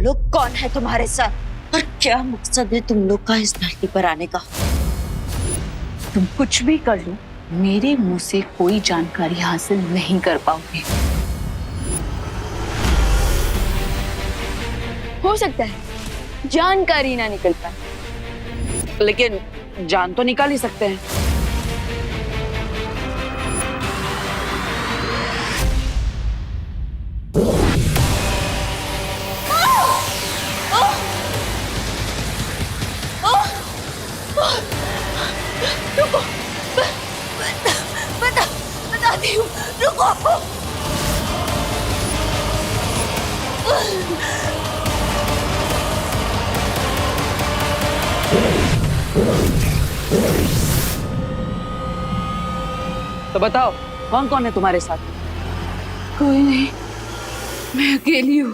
बोलो, कौन है तुम्हारे साथ और क्या मकसद है तुम लोग का इस धरती पर आने का? तुम कुछ भी कर लो, मेरे मुंह से कोई जानकारी हासिल नहीं कर पाओगे। हो सकता है जानकारी ना निकल पाए, लेकिन जान तो निकाल ही सकते हैं। बताती हूँ, रुको। तो बताओ, कौन कौन है तुम्हारे साथ? कोई नहीं, मैं अकेली हूँ।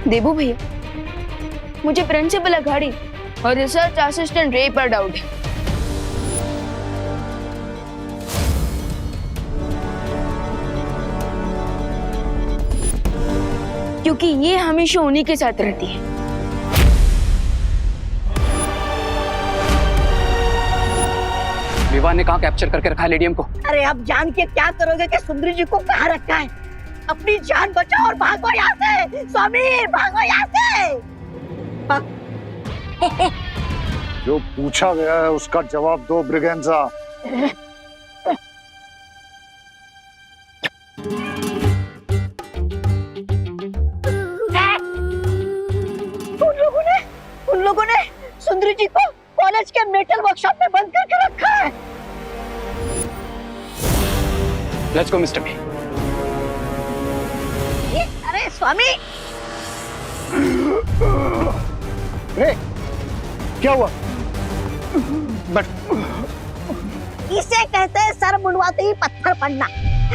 देबू भैया, मुझे प्रिंसिपल अघाड़ी और रिसर्च असिस्टेंट रे पर डाउट है। क्योंकि ये हमेशा उन्हीं के साथ रहती है। विवान ने कहाँ कैप्चर करके रखा है लेडियम को? अरे अब जान के क्या करोगे कि सुंदरी जी को कहाँ रखा है? अपनी जान बचाओ और भागो यहाँ से। स्वामी, भागो यहाँ से। जो पूछा गया है उसका जवाब दो ब्रिगेंजा। उन लोगों ने सुंदरी जी को कॉलेज के मेटल वर्कशॉप में बंद करके रखा है। Let's go mister B. अरे स्वामी, क्या हुआ? बट इसे कहते हैं सर मुंडवाते ही पत्थर पड़ना।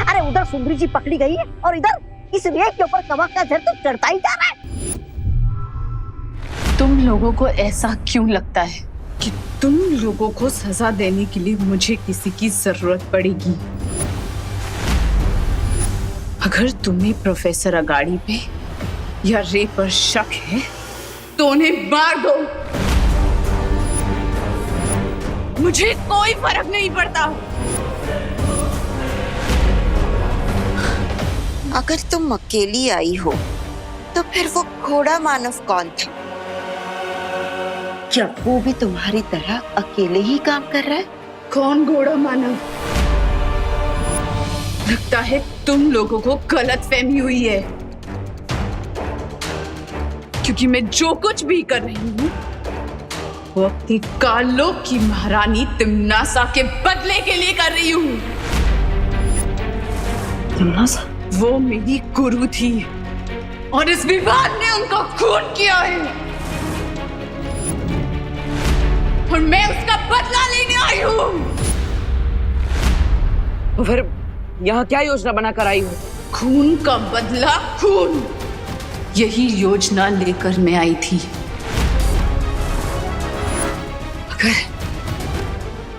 अरे उधर सुंदरी जी पकड़ी गई है और इधर इस रेत के ऊपर कवक का जड़ तो चढ़ता ही जा रहा है। तुम लोगों को ऐसा क्यों लगता है कि तुम लोगों को सजा देने के लिए मुझे किसी की जरूरत पड़ेगी? अगर तुम्हें प्रोफेसर अगाड़ी पे या रे पर शक है तो उन्हें मार दो, मुझे कोई फर्क नहीं पड़ता। अगर तुम अकेली आई हो तो फिर वो घोड़ा मानव कौन था? क्या वो भी तुम्हारी तरह अकेले ही काम कर रहा है? कौन घोड़ा मानव? लगता है तुम लोगों को गलतफहमी हुई है, क्योंकि मैं जो कुछ भी कर रही हूँ वो अपनी कालों की महारानी तिम्नासा के बदले के लिए कर रही हूँ। तिम्नासा? वो मेरी गुरु थी और इस विवाद ने उनका खून किया है और मैं उसका बदला लेने आई हूँ। तो फिर यहाँ क्या योजना बनाकर आई हो? खून का बदला खून, यही योजना लेकर मैं आई थी। अगर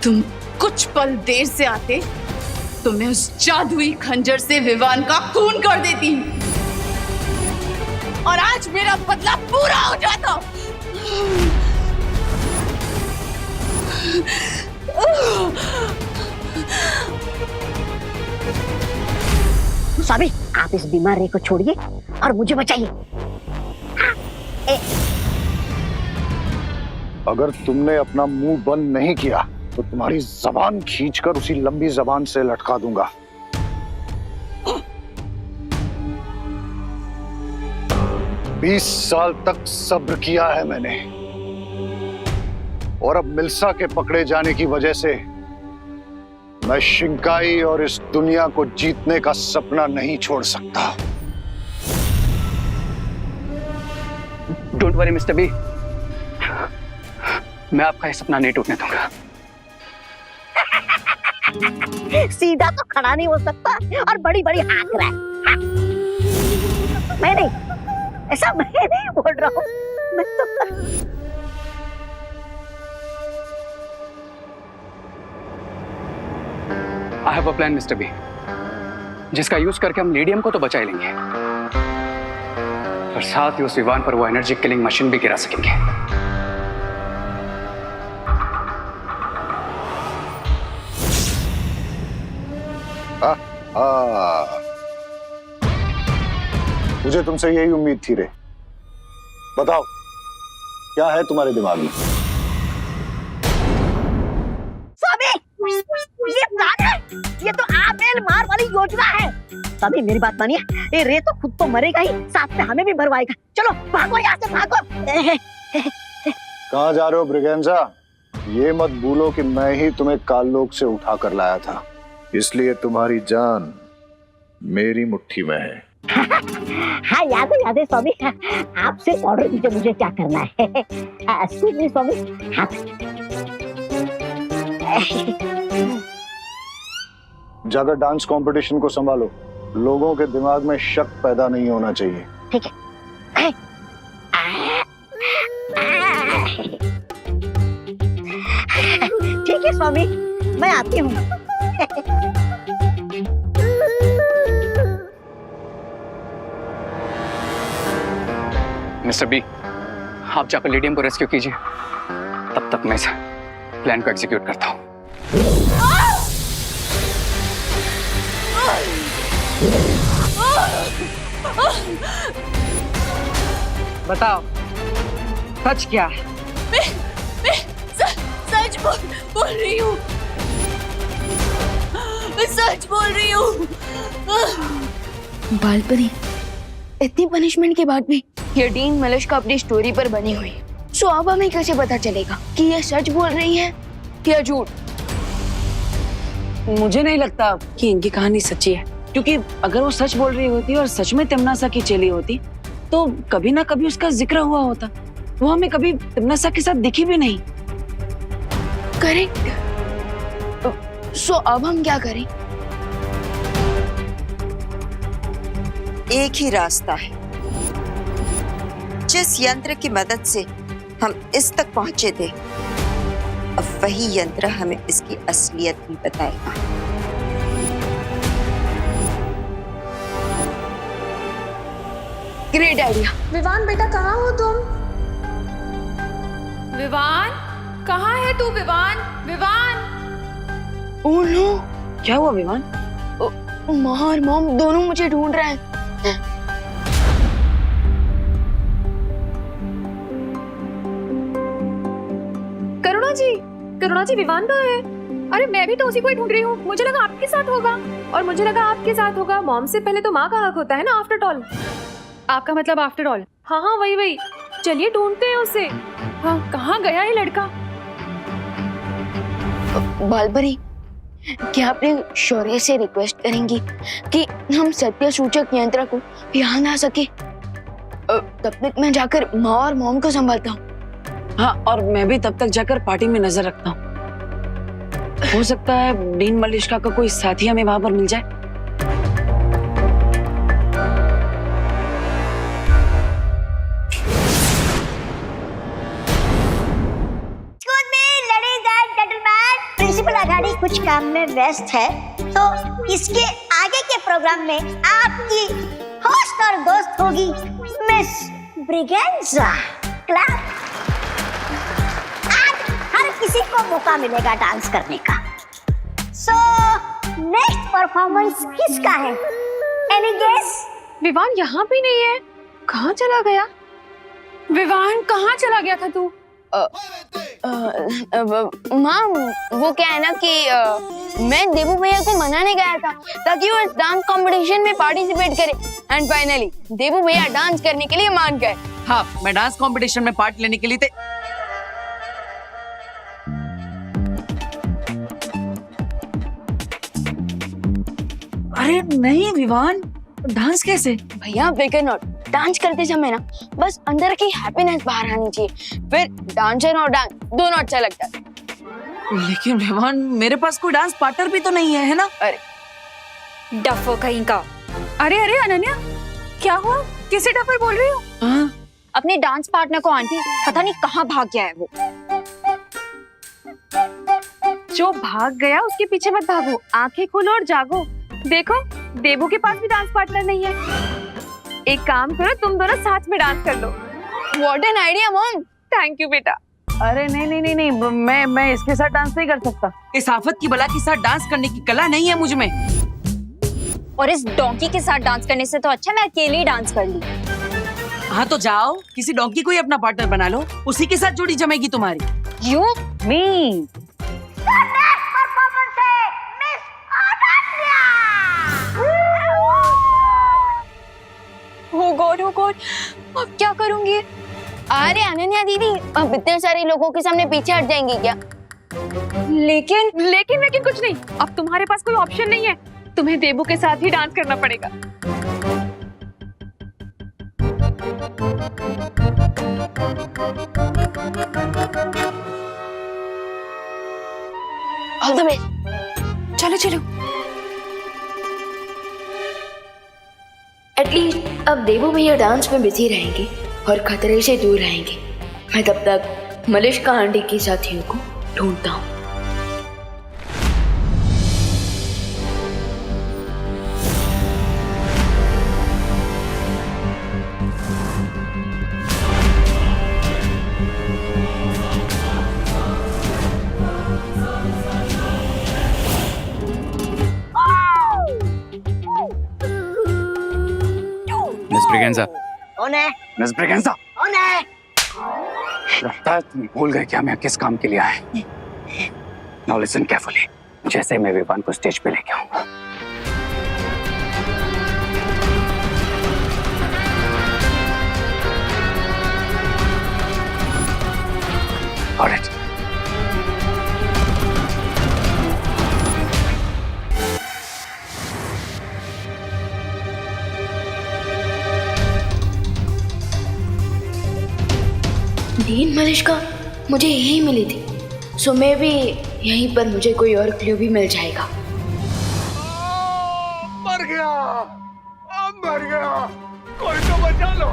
तुम कुछ पल देर से आते तो मैं उस जादुई खंजर से विवान का खून कर देती और आज मेरा बदला पूरा हो जाता। स्वामी, आप इस बीमार रे को छोड़िए और मुझे बचाइए। अगर तुमने अपना मुंह बंद नहीं किया तो तुम्हारी जबान खींचकर उसी लंबी जबान से लटका दूंगा। 20 साल तक सब्र किया है मैंने और अब मिल्सा के पकड़े जाने की वजह से मैं शिंकाई और इस दुनिया को जीतने का सपना नहीं छोड़ सकता। डोंट वरी मिस्टर बी, मैं आपका ये सपना नहीं टूटने दूंगा। सीधा तो खड़ा नहीं हो सकता और बड़ी बड़ी हाँक रहा है। मैं नहीं, ऐसा मैं नहीं बोल रहा हूँ। मैं तो I have a plan, Mr. B. जिसका यूज करके हम लेडियम को तो बचा ही लेंगे, और साथ ही उस विवान पर वो एनर्जी किलिंग मशीन भी गिरा सकेंगे। मुझे तुमसे यही उम्मीद थी रे। बताओ क्या है तुम्हारे दिमाग में? स्वामी, ये प्लान है, ये तो आपेल मार वाली योजना है। स्वामी मेरी बात मानिए, ये रे तो खुद तो मरेगा ही, साथ में हमें भी मरवाएगा। चलो भागो यहाँ से, भागो। कहाँ जा रहे हो ब्रिगेंजा? ये मत भूलो कि मैं ही तुम्हें काललोक से उठा कर लाया था, इसलिए तुम्हारी जान मेरी मुट्ठी में है। हाँ याद है स्वामी, आपसे ऑर्डर दीजिए मुझे क्या करना है। एक्सक्यूज मी स्वामी। हाँ। जाकर डांस कंपटीशन को संभालो, लोगों के दिमाग में शक पैदा नहीं होना चाहिए। ठीक है। ठीक है स्वामी, मैं आती हूँ। मिस्टर बी, आप जाकर लेडियम को रेस्क्यू कीजिए, तब तक मैं इस प्लान को एग्जीक्यूट करता हूँ। बताओ सच क्या है? मैं सच बोल रही हूँ। मैं सच बोल रही हूँ। बालपरी, इतनी पनिशमेंट के बाद भी ये डीन मलिश्का अपनी स्टोरी पर बनी हुई है। सो अब हमें कैसे पता चलेगा कि ये सच बोल रही है या झूठ? मुझे नहीं लगता कि इनकी कहानी सच्ची है, क्योंकि अगर वो सच बोल रही होती और सच में तिमनासा की चेली होती तो कभी ना कभी उसका जिक्र हुआ होता। वो हमें कभी तिमनासा के साथ दिखी भी नहीं। करेक्ट। सो अब हम क्या करें? एक ही रास्ता है। जिस यंत्र की मदद से हम इस तक पहुंचे थे, अब वही यंत्र हमें इसकी असलियत भी बताएगा। Great idea. विवान बेटा कहाँ हो तुम? विवान, कहाँ है तू? विवान, विवान। ओह नो, क्या हुआ विवान? माँ और मॉम दोनों मुझे ढूंढ रहे हैं। करुणा जी विवान कहाँ है? अरे मैं भी तो उसी को ही ढूंढ रही हूँ। मुझे लगा आपके साथ होगा, और मुझे लगा आपके साथ होगा। मॉम से पहले तो माँ का हक होता है ना, आफ्टर ऑल। आपका मतलब आफ्टर ऑल? हाँ हाँ वही। चलिए ढूंढते हैं उसे। हाँ, कहाँ गया ये लड़का? बालपरी, क्या आपने शौर्य से रिक्वेस्ट करेंगी कि हम सत्य सूचक यंत्र को यहाँ ला सके? तब तक मैं जाकर माँ और मॉम को संभालता हूँ। हाँ, और मैं भी तब तक जाकर पार्टी में नजर रखता हूँ। हो सकता है डीन मलिश्का का कोई साथी हमें वहां पर मिल जाए। प्रिंसिपल अघाड़ी कुछ काम में व्यस्त है, तो इसके आगे के प्रोग्राम में आपकी होस्ट और दोस्त होगी मिस ब्रिगेंजा। क्लैप। आज हर किसी को मौका मिलेगा डांस करने का। सो नेक्स्ट परफॉर्मेंस किसका है? Any guess? विवान यहाँ भी नहीं है, कहाँ चला गया? विवान कहाँ चला गया था तू? माँ, वो क्या है ना कि मैं देबू भैया को मनाने गया था ताकि वो इस डांस कंपटीशन में पार्टिसिपेट करे, एंड फाइनली देबू भैया डांस करने के लिए मान गए। हाँ, मैं डांस कंपटीशन में पार्ट लेने के लिए अरे नहीं विवान, डांस कैसे? भैया फिकर नॉट, डांस करते समय ना बस अंदर की हैप्पीनेस बाहर आनी चाहिए, फिर डांसर और डांस दोनों अच्छा लगता है। लेकिन विवान, मेरे पास कोई डांस पार्टनर भी तो नहीं है ना? अरे डफर कहीं का। अरे अनन्या, क्या हुआ? किसे डफर बोल रही हो? हाँ? अपने डांस पार्टनर को आंटी पता नहीं कहाँ भाग गया है वो। जो भाग गया उसके पीछे मत भागो, आंखें खोलो और जागो। देखो देबू के पास भी डांस पार्टनर नहीं है। एक काम करो, तुम दोनों साथ में डांस कर लो। What an idea mom. Thank you बेटा। अरे नहीं नहीं नहीं नहीं, मैं इसके साथ डांस नहीं कर सकता। इस आफत की बला के साथ डांस करने की कला नहीं है मुझ में। और इस डोंकी के साथ डांस करने से तो अच्छा मैं अकेले ही डांस कर ली। हाँ तो जाओ, किसी डोंकी को ही अपना पार्टनर बना लो, उसी के साथ जोड़ी जमेगी तुम्हारी। यू मी हो गॉड अब क्या करूंगी। अरे अनन्या दीदी, अब इतने सारे लोगों के सामने पीछे हट जाएंगी क्या? लेकिन कुछ नहीं, अब तुम्हारे पास कोई ऑप्शन नहीं है, तुम्हें देबू के साथ ही डांस करना पड़ेगा। All the best. चलो चलो। एटलीस्ट अब देवू भैया डांस में बिजी रहेंगे और खतरे से दूर रहेंगे। मैं तब तक मलिश्का आंटी की साथियों को ढूंढता हूँ। मिस ब्रिगेंजा, कौन है? मिस ब्रिगेंजा, कौन है? लगता है तुम भूल गए कि हमें किस काम के लिए आए। Now listen carefully. जैसे मैं विवान को स्टेज पे लेके आऊंगा, ऑलराइट, डीन मलिश्का मुझे यही मिली थी, सो मे भी यहीं पर मुझे कोई और क्लू भी मिल जाएगा। मर गया, मर गया, कोई तो बचा लो,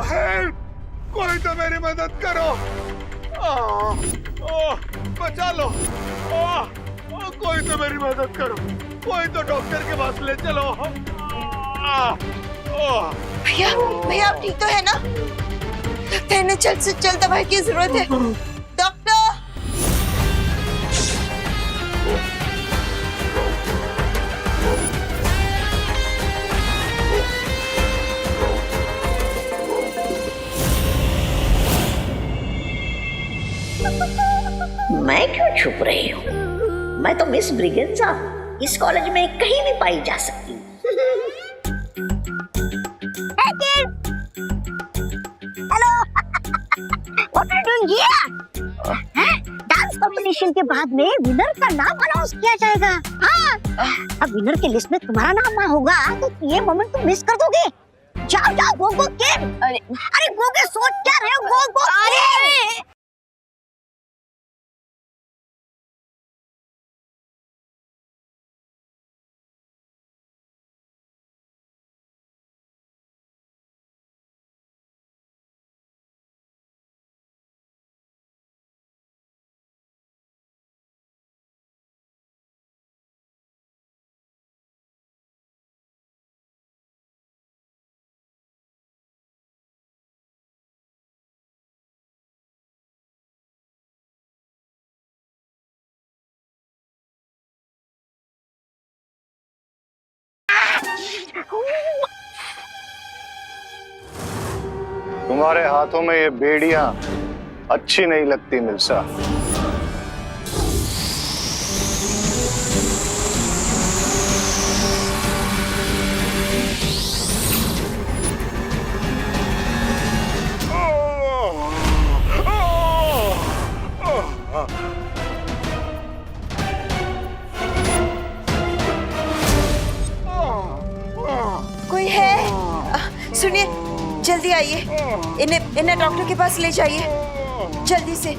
हेल्प, कोई तो मेरी मदद करो, बचा लो, कोई तो मेरी मदद करो, कोई तो डॉक्टर के पास ले चलो। भैया भैया आप ठीक तो है ना? लगता है इन्हें जल्द से जल्द दवाई की जरूरत है। डॉक्टर, मैं क्यों छुप रही हूँ? मैं तो मिस ब्रिगेंजा इस कॉलेज में कहीं भी पाई जा सकती हूँ। Hello, what are you doing here? Dance competition के बाद में विनर का नाम अनाउंस किया जाएगा। हाँ, अब विनर के लिस्ट में तुम्हारा नाम ना होगा तो ये मोमेंट तुम मिस कर दोगे। जाओ जाओ, गो गो किड। अरे गो के सोच क्या रहे हो? गो गो किड। तुम्हारे हाथों में ये बेड़ियां अच्छी नहीं लगती मिर्जा। कोई है? सुनिए, जल्दी आइए, इन्हें डॉक्टर के पास ले जाइए जल्दी से।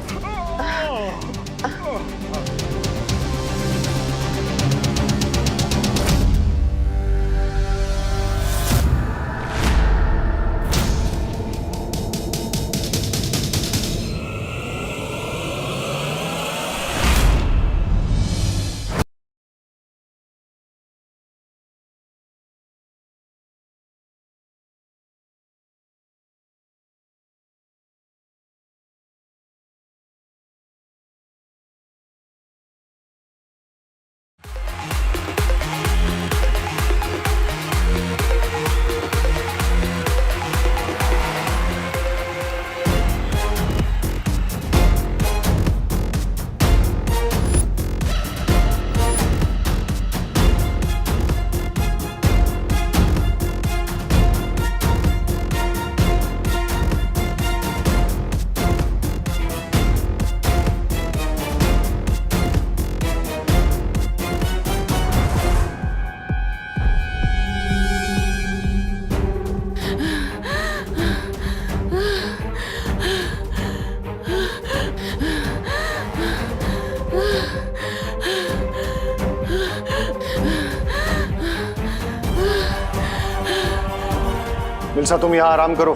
इल्सा तुम यहाँ आराम करो,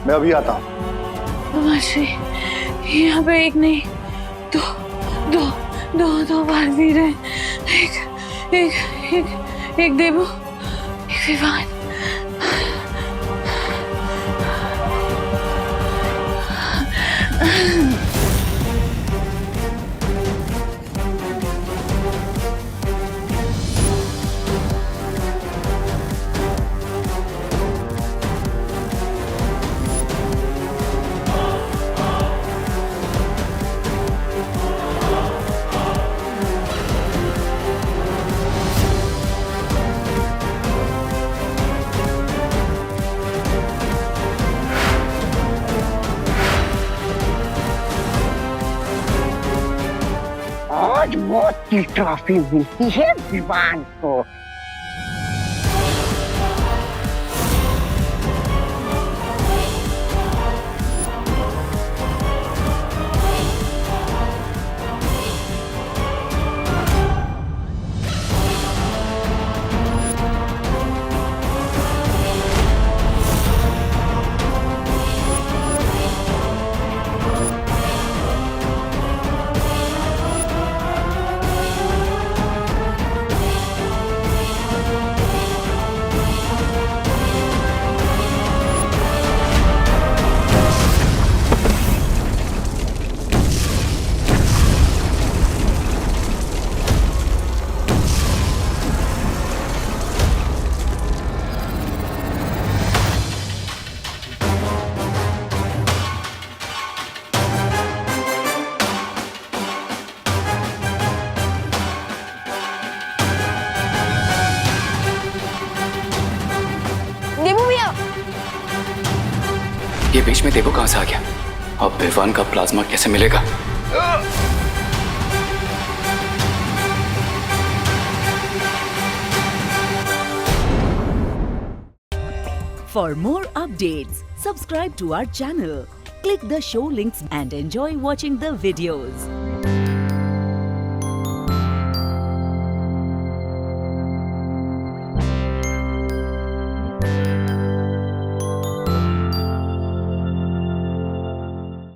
मैं अभी आता हूँ। मासी, यहाँ पे एक नहीं दो दो दो दो बार वीर है। एक एक एक एक देवू, एक विवान। आज मौत की ट्रॉफी मिलती है विवान को। ये बीच में देवू कहां से आ गया? अब विवान का प्लाज्मा कैसे मिलेगा? For more updates, subscribe to our channel, click the show links and enjoy watching the videos.